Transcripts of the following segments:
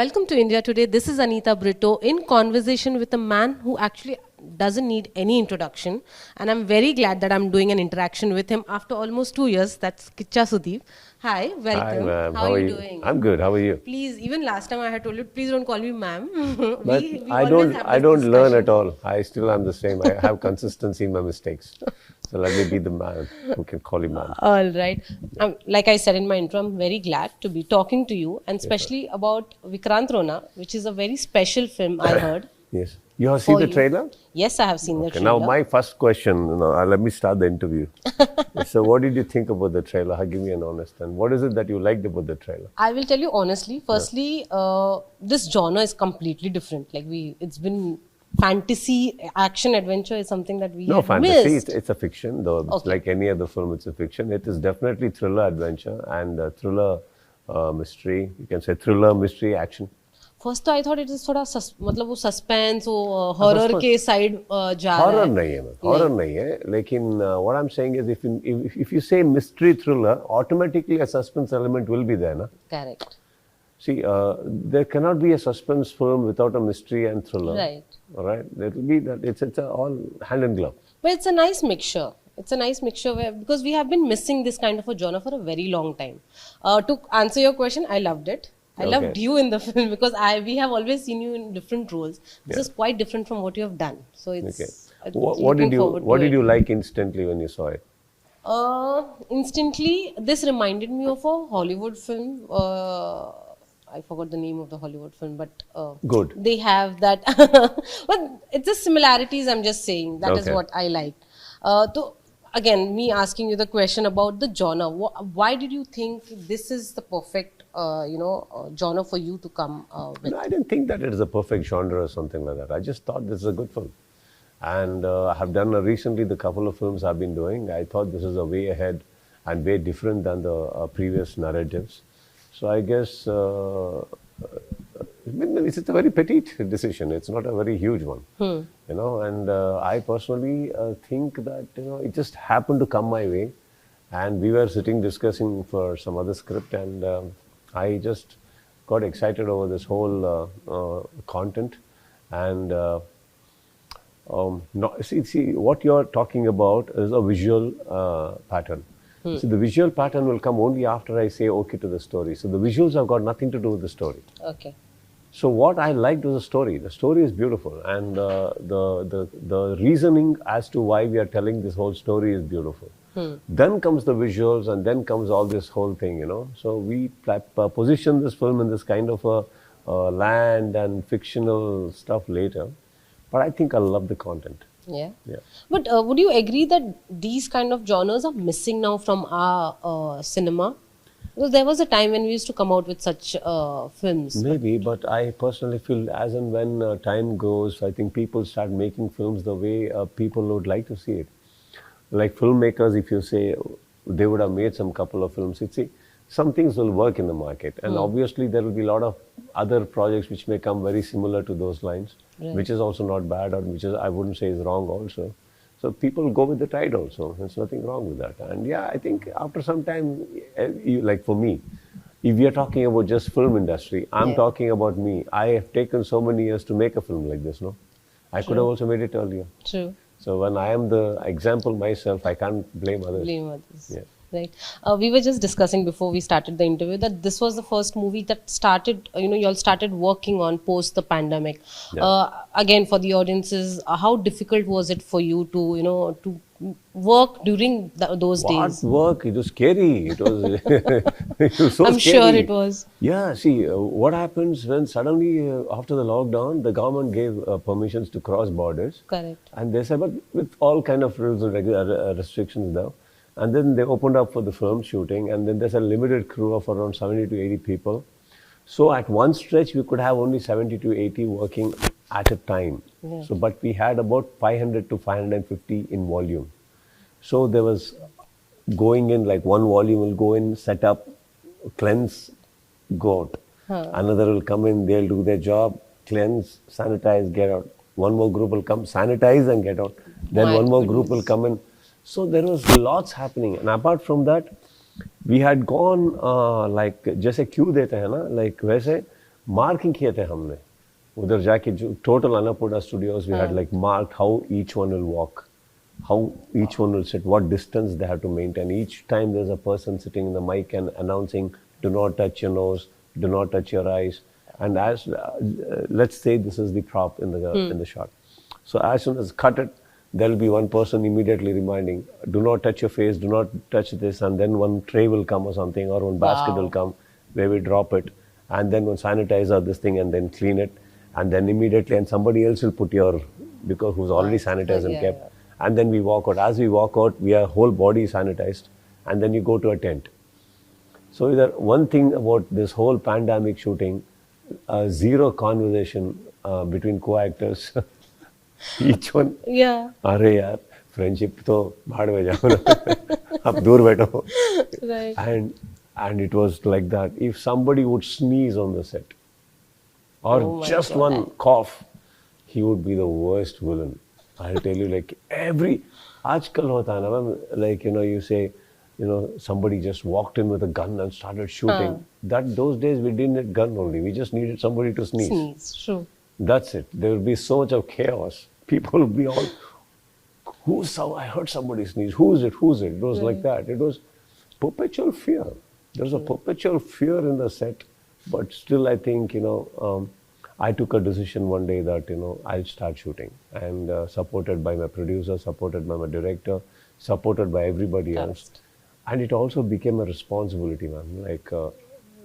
Welcome to India Today. This is Anita Brito in conversation with a man who actually doesn't need any introduction. And I'm very glad that I'm doing an interaction with him after almost 2 years. That's Kichcha Sudeep. Hi, welcome. Hi, ma'am. How are you doing? I'm good. How are you? Please, even last time I had told you, please don't call me ma'am. But we I always don't. have I this don't learn discussion. at all. I still am the same. I have consistency in my mistakes. So let me be the man who can call you ma'am. All right. Like I said in my intro, I'm very glad to be talking to you, and especially about Vikrant Rona, which is a very special film I heard. Yes. You have seen For the you. trailer? Yes, I have seen the Okay. trailer. Now my first question. Let me start the interview. So what did you think about the trailer? Give me an honest. And what is it that you liked about the trailer? I will tell you honestly. Firstly, this genre is completely different. It's been fantasy, action, adventure is something that we No had fantasy. missed. It's a fiction. Though Okay. like any other film, it's a fiction. It is definitely thriller, adventure, and thriller, mystery. You can say thriller, mystery, action. First, I thought it is थोड़ा मतलब वो suspense, वो horror के side जा रहा Horror है. नहीं है, horror नहीं है. लेकिन what I'm saying is, if you say mystery thriller, automatically a suspense element will be there, na? Correct. See, there cannot be a suspense film without a mystery and thriller. Right. All right, it will be that it's all hand in glove. But it's a nice mixture. It's a nice mixture because we have been missing this kind of a genre for a very long time. To answer your question, I loved it. I Okay. loved you in the film because we have always seen you in different roles. This Yeah. is quite different from what you have done. So it's Okay. What did you like instantly when you saw it? Instantly, this reminded me of a Hollywood film. I forgot the name of the Hollywood film, but Good. they have that. But it's the similarities. I'm just saying that is Okay. what I liked. So again, me asking you the question about the genre. Why did you think this is the perfect, genre for you to come with? No, I didn't think that it is a perfect genre or something like that. I just thought this is a good film. And I have done recently the couple of films I've been doing. I thought this is a way ahead and way different than the previous narratives. So I guess it's a very petite decision. It's not a very huge one, And I personally think that it just happened to come my way, and we were sitting discussing for some other script, and I just got excited over this whole content, and see what you're talking about is a visual pattern. So the visual pattern will come only after I say okay to the story. So the visuals have got nothing to do with the story. Okay. So what I liked was the story. The story is beautiful, and the reasoning as to why we are telling this whole story is beautiful. Then comes the visuals, and then comes all this whole thing, So we position this film in this kind of a land and fictional stuff later, but I think I love the content. Yeah. Yeah. But would you agree that these kind of genres are missing now from our cinema? Because there was a time when we used to come out with such films. Maybe, but I personally feel as and when time goes, I think people start making films the way people would like to see it. Like filmmakers, if you say they would have made some couple of films, some things will work in the market. And obviously there will be a lot of other projects which may come very similar to those lines, which is also not bad, or which is, I wouldn't say is wrong also. So people go with the tide also. There's nothing wrong with that. And yeah, I think after some time, like for me, if we are talking about just film industry, I'm talking about me. I have taken so many years to make a film like this, no? I could have also made it earlier. True. So when I am the example myself, I can't blame others. Blame others. Yeah. Right. We were just discussing before we started the interview that this was the first movie that started, you all started working on post the pandemic. Yeah. Again, for the audiences, how difficult was it for you to, to work during those days? What work? It was scary. It was, it was so I'm scary. sure it was. Yeah, see, what happens when suddenly after the lockdown, the government gave permissions to cross borders. Correct. And they said, but with all kind of rules and restrictions now. And then they opened up for the film shooting, and then there's a limited crew of around 70 to 80 people. So at one stretch, we could have only 70 to 80 working at a time. Yeah. So, but we had about 500 to 550 in volume. So there was going in, like one volume will go in, set up, cleanse, go out. Another will come in, they'll do their job, cleanse, sanitize, get out. One more group will come, sanitize and get out. Then My one more goodness. group will come in. So there was lots happening. And apart from that, we had gone like जैसे क्यों देते हैं ना, like वैसे marking किए थे हमने उधर जाके जो total Annapurna studios we had like marked how each one will walk, how each one will sit, what distance they have to maintain. Each time there's a person sitting in the mic and announcing, do not touch your nose, do not touch your eyes. And as let's say this is the prop in the shot. So as soon as cut it, there'll be one person immediately reminding, do not touch your face, do not touch this, and then one tray will come or something, or one basket will come where we drop it, and then one sanitizer this thing and then clean it, and then immediately and somebody else will put your, because who's already sanitized and kept. And then we walk out. As we walk out, we are whole body sanitized, and then you go to a tent. So one thing about this whole pandemic shooting, zero conversation between co-actors. Each one, अरे यार friendship तो भाड़ में जाओ ना, आप दूर बैठो. Right. And it was like that. If somebody would sneeze on the set, or just one cough, he would be the worst villain. I'll tell you, like आजकल होता है ना ma'am, like you say, somebody just walked in with a gun and started shooting. Those days we didn't need gun only. We just needed somebody to sneeze. Sneeze, true. That's it. There would be so much of chaos. People would be all, I heard somebody sneeze. Who's it? It was like that. It was perpetual fear. There was a perpetual fear in the set. But still, I think, I took a decision one day that, I'll start shooting. And supported by my producer, supported by my director, supported by everybody else. And it also became a responsibility, man.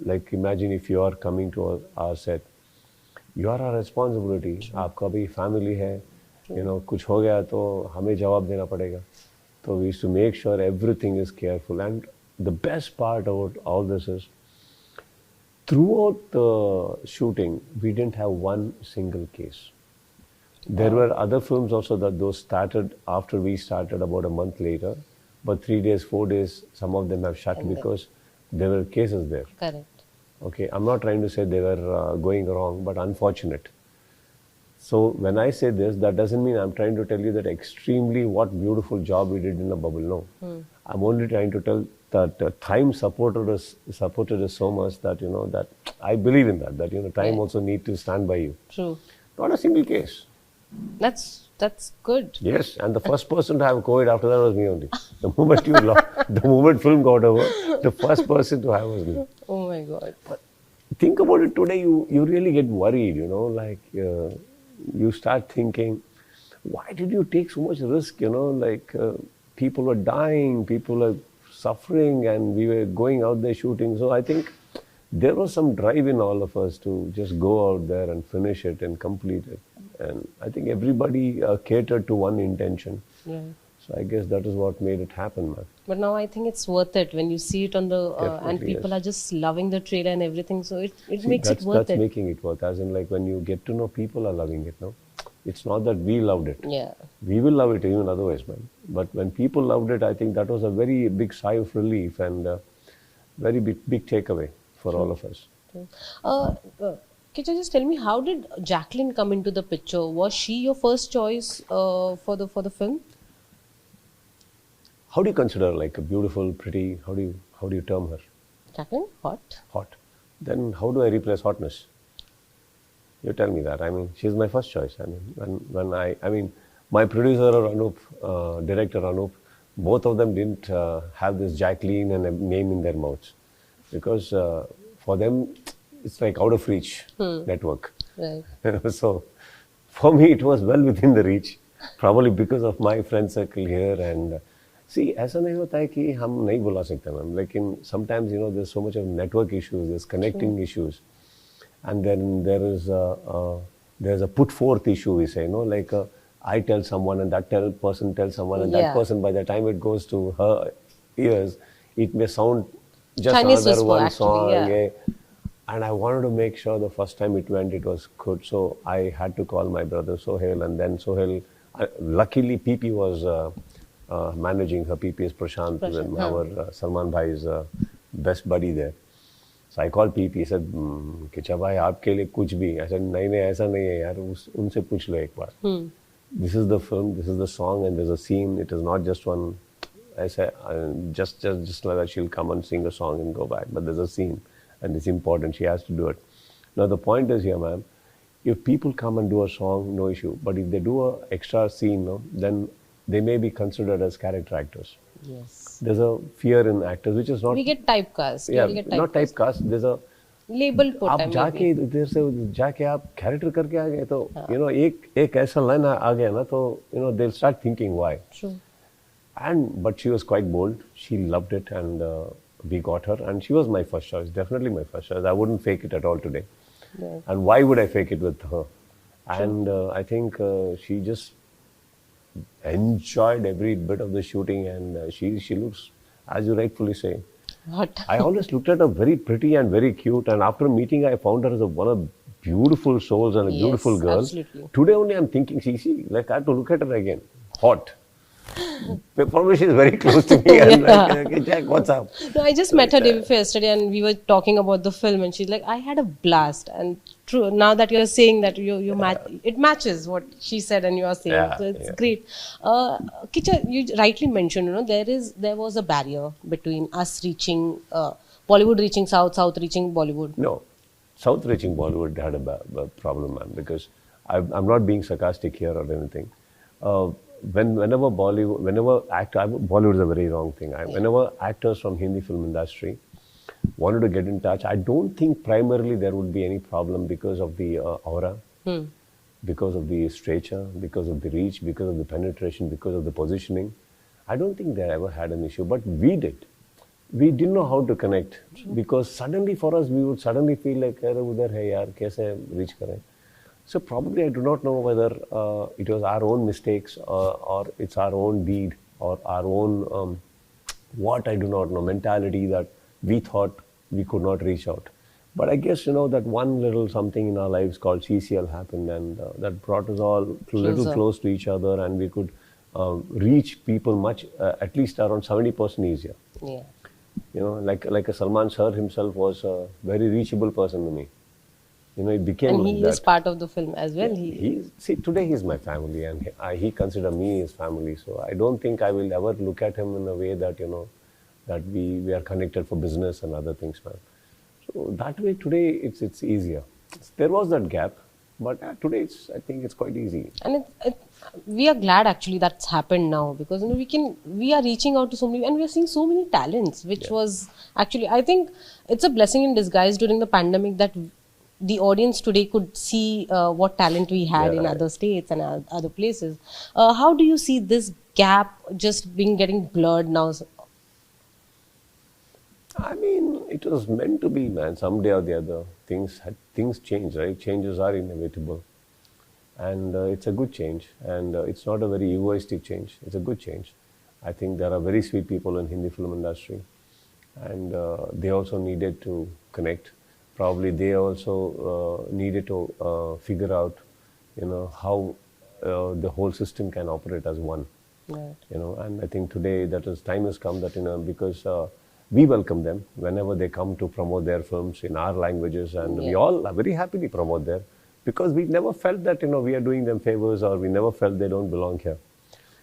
Like imagine if you are coming to our set, you are our responsibility. आपका भी family है, कुछ हो गया तो हमें जवाब देना पड़ेगा. So we used to make sure everything is careful. And the best part about all this is, throughout the shooting, we didn't have one single case. There were other films also that those started after we started about a month later, but 3 days, 4 days, some of them have shut because there were cases there. Correct. Okay, I'm not trying to say they were going wrong, but unfortunate. So when I say this, that doesn't mean I'm trying to tell you that extremely what beautiful job we did in a bubble. No, I'm only trying to tell that time supported us so much that that I believe in that. That time also need to stand by you. True. Not a single case. That's good. Yes, and the first person to have COVID after that was me only. The moment film got over, the first person to have was me. Oh my God. But think about it today, you really get worried, like you start thinking, why did you take so much risk, people were dying, people were suffering, and we were going out there shooting. So I think there was some drive in all of us to just go out there and finish it and complete it. And I think everybody catered to one intention. Yeah. So I guess that is what made it happen, man. But now I think it's worth it when you see it on the and people are just loving the trailer and everything. So it makes it worth it. That's making it worth. As in, like when you get to know people are loving it, no? It's not that we loved it. Yeah. We will love it even otherwise, man. But when people loved it, I think that was a very big sigh of relief and very big takeaway for all of us. Kiccha, just tell me, how did Jacqueline come into the picture? Was she your first choice for the film? How do you consider like a beautiful, pretty? How do you term her? Jacqueline, hot. Hot. Then how do I replace hotness? You tell me that. I mean, she's my first choice. I mean, my producer Anup, director Anup, both of them didn't have this Jacqueline and a name in their mouths, because for them it's like out of reach network. Right. So for me it was well within the reach, probably because of my friend circle here. And see, ऐसा नहीं होता है कि हम नहीं बुला सकते ma'am, लेकिन sometimes there's so much of network issues, there's connecting issues, and then there's a put forth issue, we say, like I tell someone and that person tells someone, and that person, by the time it goes to her ears, it may sound just Chinese another one actually, song. And I wanted to make sure the first time it went, it was good. So I had to call my brother Sohail, and then Sohail, luckily PP was managing her. PP is Prashant. Our Salman Bhai's best buddy there. So I called PP. He said, Kichcha bhai, aapke liye kuch bhi. I said, nahi, aisa nahi hai yaar, unse puch lo ek baar. This is the film, this is the song, and there's a scene. It is not just one, I say, just like that she'll come and sing a song and go back. But there's a scene, and it's important. She has to do it. Now the point is here, ma'am, if people come and do a song, no issue. But if they do a extra scene, no, then they may be considered as character actors. Yes. There's a fear in actors, which is not. We get typecast. Yeah, You'll get not typecast. There's a. label put. आप जाके इधर से जाके आप character करके आ गए तो एक ऐसा लाइन आ गया ना तो they'll start thinking why. True. But she was quite bold. She loved it, and we got her, and she was my first choice. Definitely my first choice. I wouldn't fake it at all today. Yeah. And why would I fake it with her? And I think she just enjoyed every bit of the shooting, and she looks, as you rightfully say. What? I always looked at her very pretty and very cute, and after meeting her, I found her as one of beautiful souls and a beautiful girl. Absolutely. Today only I'm thinking, see, like I have to look at her again. Hot. Probably she's very close to me. And like, okay, Jack, what's up? No, I just met her day before yesterday, and we were talking about the film, and she's like, "I had a blast." And true, now that you're saying that it matches what she said and you are saying, so it's great. Kiccha, you rightly mentioned, there was a barrier between us reaching Bollywood reaching South, South reaching Bollywood. No, South reaching Bollywood had a problem, man, because I'm not being sarcastic here or anything. Whenever Bollywood is a very wrong thing. Whenever actors from Hindi film industry wanted to get in touch, I don't think primarily there would be any problem because of the aura, because of the stature, because of the reach, because of the penetration, because of the positioning. I don't think they ever had an issue, but we did. We didn't know how to connect because suddenly for us, we would suddenly feel like, "Arey, udhar hai yaar, kaise reach kare?" So probably I do not know whether it was our own mistakes or it's our own deed or our own, what I do not know, mentality that we thought we could not reach out. But I guess, that one little something in our lives called CCL happened, and that brought us all a little close to each other, and we could reach people much, at least around 70% easier. Yeah. Like a Salman sir himself was a very reachable person to me. It became and he like is part of the film as well. See, today he's my family, and he consider me his family. So I don't think I will ever look at him in a way that that we are connected for business and other things, man. So that way today it's easier. There was that gap, but today I think it's quite easy. And we are glad actually that's happened now, because we are reaching out to so many, and we are seeing so many talents, which was actually, I think it's a blessing in disguise during the pandemic that the audience today could see what talent we had in other states and other places. How do you see this gap just getting blurred now? I mean, it was meant to be, man. Someday or the other, things change, right? Changes are inevitable, and it's a good change, and it's not a very egoistic change. It's a good change. I think there are very sweet people in Hindi film industry, and they also needed to connect. Probably they also needed to figure out, how the whole system can operate as one. Right. And I think today time has come that because we welcome them whenever they come to promote their films in our languages, and we all very happily promote there, because we never felt that we are doing them favors, or we never felt they don't belong here.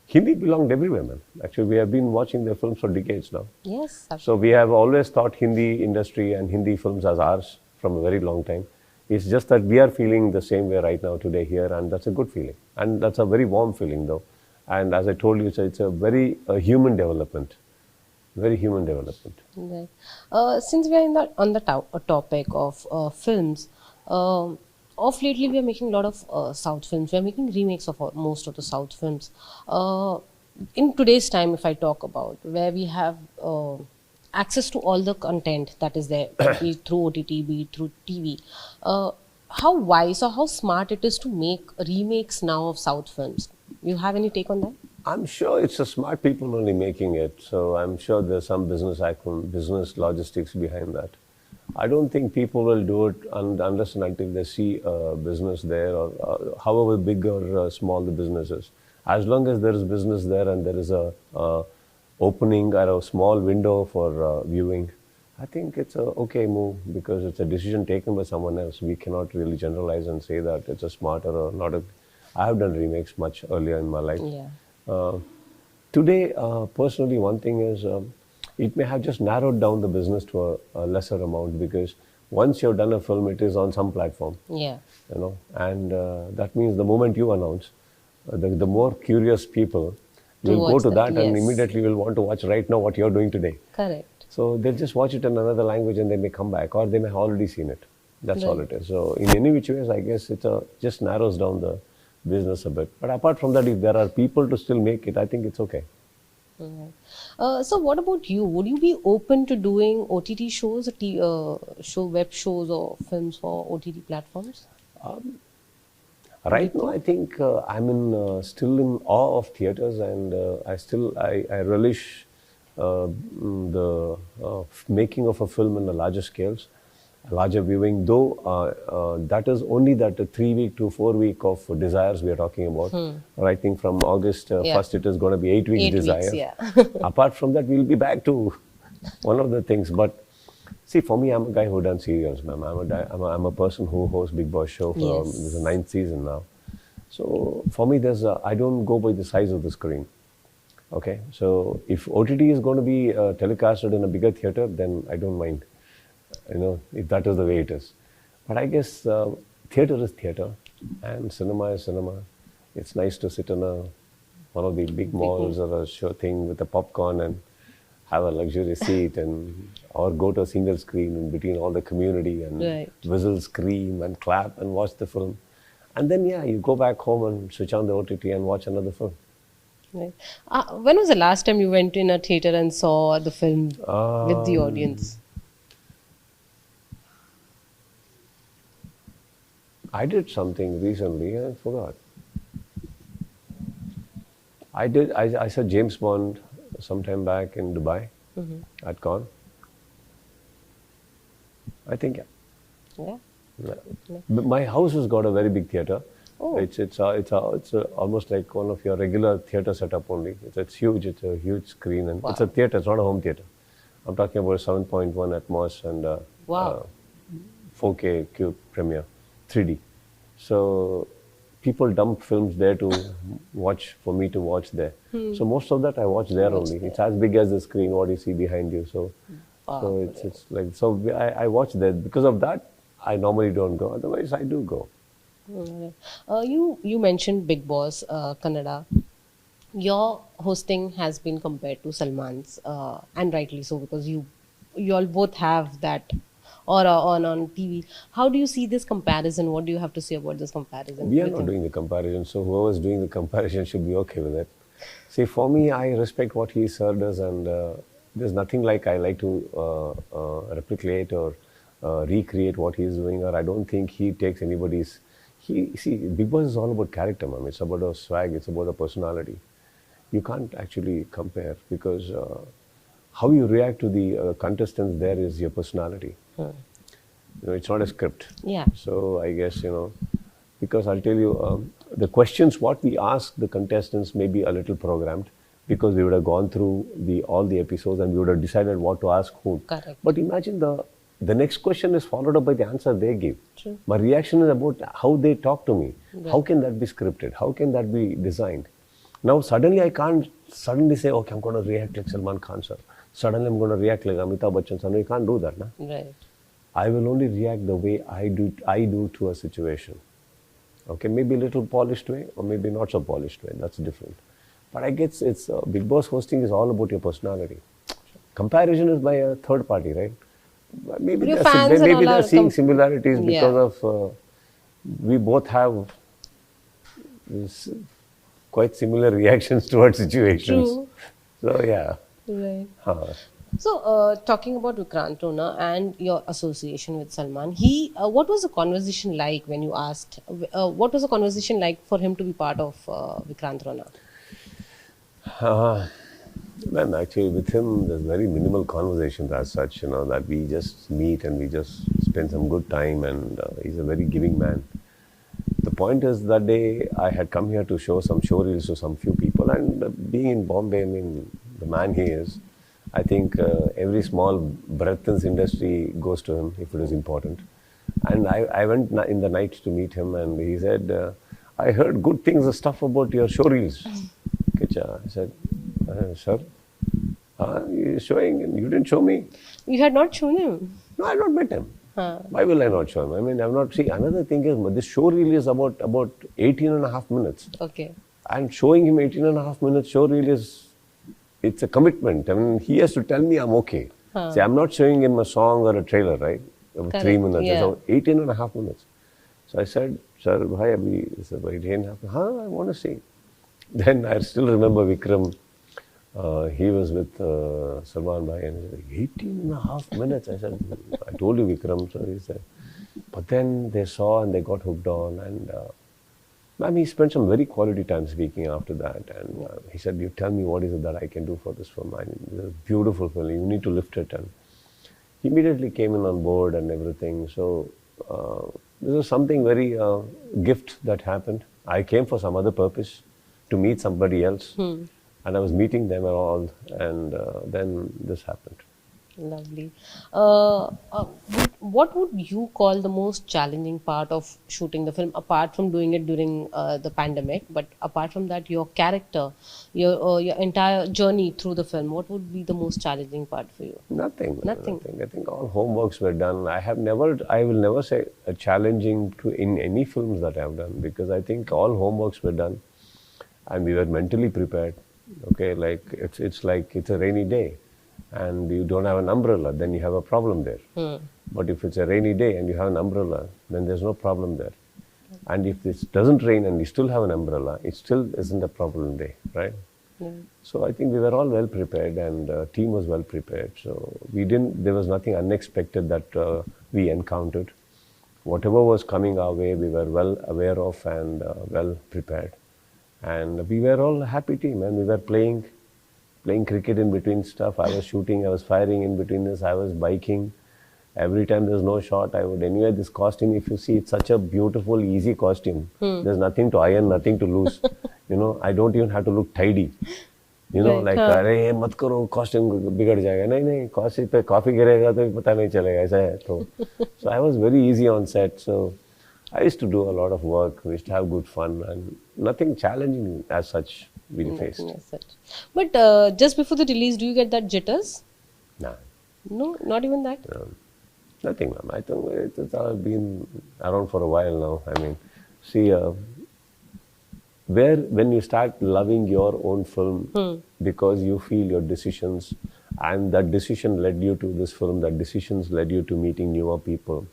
Hindi belonged everywhere, man. Actually, we have been watching their films for decades now. Yes. Absolutely. So we have always thought Hindi industry and Hindi films as ours from a very long time. It's just that we are feeling the same way right now today here, and that's a good feeling. And that's a very warm feeling though. And as I told you, it's a very human development. Very human development. Right. Since we are on the topic of films, of lately we are making a lot of South films. We are making remakes of most of the South films. In today's time, if I talk about where we have access to all the content that is there, be it through OTT, be it through TV, how wise or how smart it is to make remakes now of South films? You have any take on that? I'm sure it's the smart people only making it. So I'm sure there's some business acumen, business logistics behind that. I don't think people will do it unless and until they see a business there, or however big or small the business is. As long as there is business there and there is a opening or a small window for viewing, I think it's a okay move, because it's a decision taken by someone else. We cannot really generalize and say that it's a smarter or not a. I have done remakes much earlier in my life. Yeah. Today, personally, one thing is it may have just narrowed down the business to a lesser amount, because once you've done a film, it is on some platform. Yeah. You know, and that means the moment you announce, the more curious people will go watch to that, that and yes. immediately will want to watch right now what you're doing today. Correct. So they'll just watch it in another language and they may come back, or they may have already seen it. That's all Right. it is. So in any which ways, I guess it just narrows down the business a bit. But apart from that, if there are people to still make it, I think it's okay. So what about you? Would you be open to doing OTT shows, web shows or films for OTT platforms? Right now, I think I'm still in awe of theaters, and I relish the making of a film in a larger scales, larger viewing. Though that is only that 3 week to 4 week of desires we are talking about. I think from August Yeah. 1st it is going to be 8 weeks 8 weeks, desires. yeah. Apart from that, we'll be back to one of the things. But see, for me, I'm a guy who done serials, ma'am. I'm a person who hosts Bigg Boss show for Yes. this is the 9th season now. So for me, I don't go by the size of the screen. Okay, so if OTT is going to be telecasted in a bigger theater, then I don't mind. You know, if that is the way it is. But I guess theater is theater, and cinema is cinema. It's nice to sit in one of the big malls or a show thing with a popcorn and have a luxury seat, or go to a single screen in between all the community and Right. whistle, scream, and clap and watch the film. And then, yeah, you go back home and switch on the OTT and watch another film. Right. When was the last time you went in a theater and saw the film with the audience? I did something recently, I forgot. I saw James Bond sometime back in Dubai at Cannes. I think, yeah. Yeah. Yeah. But my house has got a very big theater. Oh. It's almost like one of your regular theater setup only. It's huge. It's a huge screen, and it's a theater. It's not a home theater. I'm talking about 7.1 Atmos and Wow. 4K Cube Premiere, 3D. So people dump films there to watch, for me to watch there. So most of that I watch there only. It's as big as the screen what you see behind you. So it's like, so I watch there. Because of that, I normally don't go. Otherwise, I do go. You mentioned Bigg Boss Kannada. Your hosting has been compared to Salman's, and rightly so, because you all both have that aura on TV. How do you see this comparison? What do you have to say about this comparison? We are not doing the comparison, so whoever's doing the comparison should be okay with it. See, for me, I respect what he served us, and there's nothing like I like to replicate or recreate what he's doing, or I don't think he takes anybody's. See, Bigg Boss is all about character, ma'am. It's about a swag, it's about a personality. You can't actually compare, because how you react to the contestants there is your personality. You know, it's not a script. Yeah. So I guess, because I'll tell you, the questions what we ask the contestants may be a little programmed, because we would have gone through all the episodes and we would have decided what to ask whom. Correct. But imagine the next question is followed up by the answer they give. True. My reaction is about how they talk to me. Right. How can that be scripted? How can that be designed? Now suddenly I can't suddenly say, okay, I'm going to react like Salman Khan sir. Suddenly I'm going to react like Amitabh Bachchan sir. No, you can't do that. Na? Right. I will only react the way I do to a situation. Okay, maybe a little polished way, or maybe not so polished way. That's different. But I guess it's Bigg Boss hosting is all about your personality. Comparison is by a third party, right? Maybe Your fans maybe are they're seeing similarities because of we both have quite similar reactions towards situations. True. So yeah. Right. So, talking about Vikrant Rona and your association with Salman, what was the conversation like when you asked? What was the conversation like for him to be part of Vikrant Rona? Man, actually, with him, there's very minimal conversations as such. That we just meet and we just spend some good time, and he's a very giving man. The point is, that day I had come here to show some showreels to some few people, and being in Bombay, I mean, the man he is, I think every small breath in this industry goes to him if it is important. And I went in the night to meet him, and he said, I heard good things and stuff about your showreels, Kiccha. I said, sir, you're showing and you didn't show me. You had not shown him? No, I had not met him. Why will I not show him? I mean, I'm not. See, another thing is, this show really is about 18 and a half minutes. Okay. And showing him 18 and a half minutes show really is, it's a commitment. I mean, he has to tell me I'm okay. See, I'm not showing him a song or a trailer, right? Of 3 minutes. Yeah. So 18 and a half minutes. So I said, sir, bhai, abhi, he said, bhai, 18 and a half. I want to see. Then I still remember Vikram. He was with Salman bhai, and he said, 18 and a half minutes. I said, I told you, Vikram. So he said, but then they saw and they got hooked on. And he spent some very quality time speaking after that. And he said, you tell me what is it that I can do for this film. I mean, it's a beautiful film. You need to lift it. And he immediately came in on board and everything. So this was something very gift that happened. I came for some other purpose, to meet somebody else. And I was meeting them and all. And then this happened. Lovely. What would you call the most challenging part of shooting the film, apart from doing it during the pandemic? But apart from that, your character, your entire journey through the film, what would be the most challenging part for you? Nothing. I think all homeworks were done. I will never say a challenging in any films that I have done, because I think all homeworks were done, and we were mentally prepared. Okay, like it's like it's a rainy day, and you don't have an umbrella, then you have a problem there. But if it's a rainy day and you have an umbrella, then there's no problem there. And if it doesn't rain and you still have an umbrella, it still isn't a problem day, right? So I think we were all well prepared, and team was well prepared. So there was nothing unexpected that we encountered. Whatever was coming our way, we were well aware of and well prepared. And we were all a happy team, and we were playing cricket in between stuff. I was shooting, I was firing in between this, I was biking. Every time there's no shot, I would, anyway, this costume, if you see, it's such a beautiful, easy costume. There's nothing to iron, nothing to lose. I don't even have to look tidy. Like, अरे मत करो, costume बिगड़ जाएगा. नहीं, costume पे coffee गिरेगा तो पता नहीं चलेगा, ऐसा है तो. So I was very easy on set. So I used to do a lot of work. We used to have good fun, and nothing challenging as such we faced. But just before the release, do you get that jitters? Nah. No, not even that? Nothing, ma'am. I think it's been around for a while now. I mean, see, when you start loving your own film because you feel your decisions, and that decision led you to this film, that decisions led you to meeting newer people,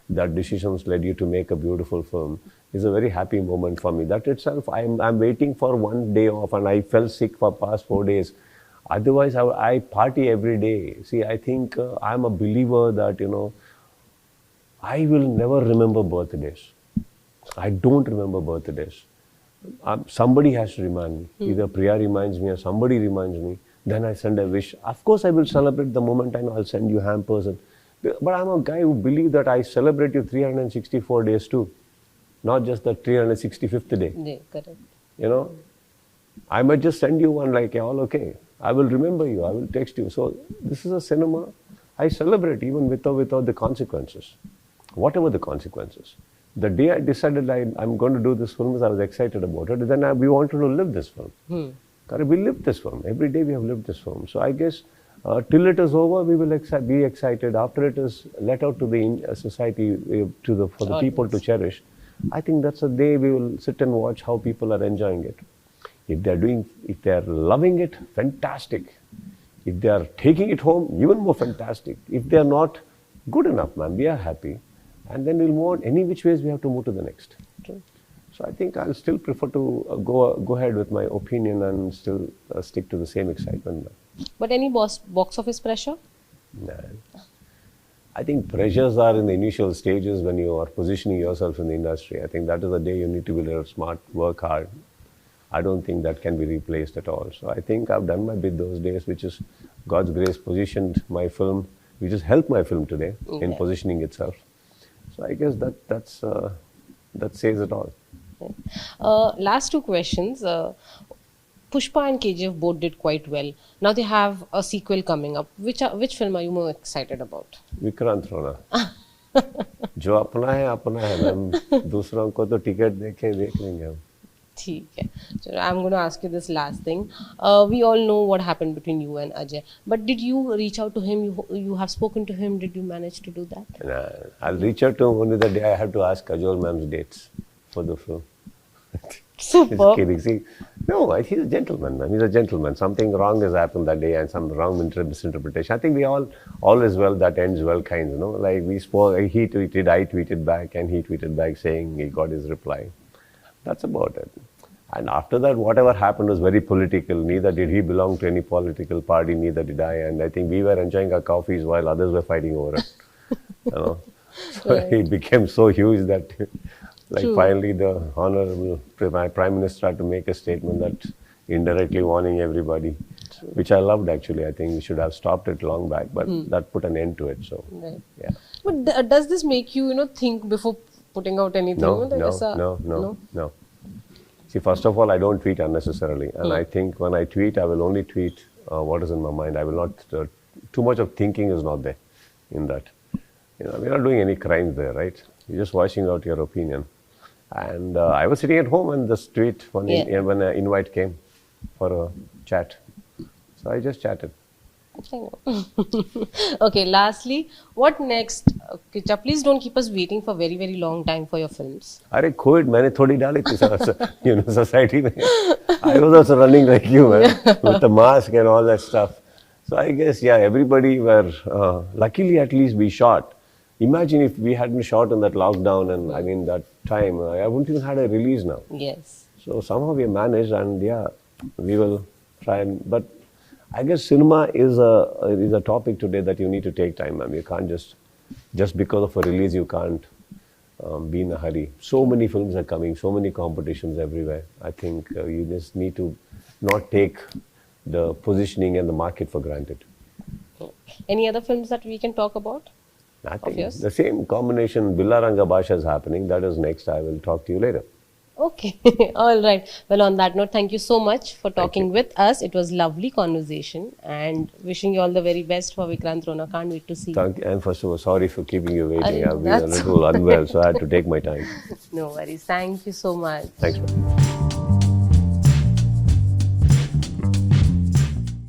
that decisions led you to make a beautiful film, is a very happy moment for me. That itself, I'm waiting for one day off, and I felt sick for past 4 days. Otherwise, I party every day. See, I think I'm a believer that, I will never remember birthdays. I don't remember birthdays. Somebody has to remind me. Either Priya reminds me or somebody reminds me. Then I send a wish. Of course, I will celebrate the moment I know. I'll send you hampers. But I'm a guy who believes that I celebrate you 364 days too. Not just the 365th day. Yeah, correct. I might just send you one like, all okay. I will remember you. I will text you. So this is a cinema. I celebrate even without the consequences. Whatever the consequences. The day I decided I'm going to do this film, I was excited about it. Then we wanted to live this film. We lived this film. Every day we have lived this film. So I guess till it is over, we will be excited. After it is let out to the society, for the people to cherish, I think that's a day we will sit and watch how people are enjoying it. If they're loving it, fantastic. If they are taking it home, even more fantastic. If they are not, good enough, man. We are happy. And then we'll move on. Any which ways we have to move to the next. True. So I think I'll still prefer to go ahead with my opinion and still stick to the same excitement. But any box office pressure? Nah. I think pressures are in the initial stages when you are positioning yourself in the industry. I think that is the day you need to be a little smart, work hard. I don't think that can be replaced at all. So I think I've done my bit those days, which is God's grace positioned my film, which has helped my film today in positioning itself. So I guess that says it all. Last two questions. Pushpa and KGF both did quite well. Now they have a sequel coming up. Which film are you more excited about? Vikrant Rona. जो अपना है ma'am दूसरों को तो ticket देख लेंगे हम. ठीक है. So I'm going to ask you this last thing. We all know what happened between you and Ajay. But did you reach out to him? You have spoken to him. Did you manage to do that? And, I'll reach out to him only the day I have to ask Kajol ma'am's dates for the film. Super. Just kidding. See, no, he's a gentleman, man. He's a gentleman. Something wrong has happened that day and some wrong misinterpretation. I think we all is well that ends well kind, you know. Like we spoke, he tweeted, I tweeted back, and he tweeted back saying he got his reply. That's about it. And after that, whatever happened was very political. Neither did he belong to any political party, neither did I. And I think we were enjoying our coffees while others were fighting over it. You know, so Right. it became so huge that, like, True. finally the honorable Prime Minister had to make a statement that indirectly warning everybody, which I loved actually. I think we should have stopped it long back, but that put an end to it. So, Right. yeah. But does this make you, think before putting out anything? No, Like, no. See, first of all, I don't tweet unnecessarily. And I think when I tweet, I will only tweet what is in my mind. I will not, too much of thinking is not there in that. You know, we're not doing any crimes there, right? You're just voicing out your opinion. And I was sitting at home and this tweet, when an invite came for a chat. So I just chatted. I know. Okay, lastly, what next? Kichcha, please don't keep us waiting for very, very long time for your films. अरे Covid मैंने थोड़ी डाली थी society में. I was also running like you, man, with the mask and all that stuff. So I guess, yeah, everybody were, luckily at least we shot. Imagine if we hadn't shot in that lockdown and I mean that time, I wouldn't even had a release now. Yes. So somehow we managed and yeah, we will try and, but I guess cinema is a topic today that you need to take time, ma'am. You can't just because of a release, you can't be in a hurry. So many films are coming, so many competitions everywhere. I think you just need to not take the positioning and the market for granted. Any other films that we can talk about? I think yours? the same combination, Billaranga Basha is happening. That is next. I will talk to you later. Okay. All right. Well, on that note, thank you so much for talking with us. It was lovely conversation and wishing you all the very best for Vikrant Rona. Can't wait to see you. And first of all, sorry for keeping you waiting. Arey, I've been a that's little unwell, so I had to take my time. No worries. Thank you so much. Thanks, man.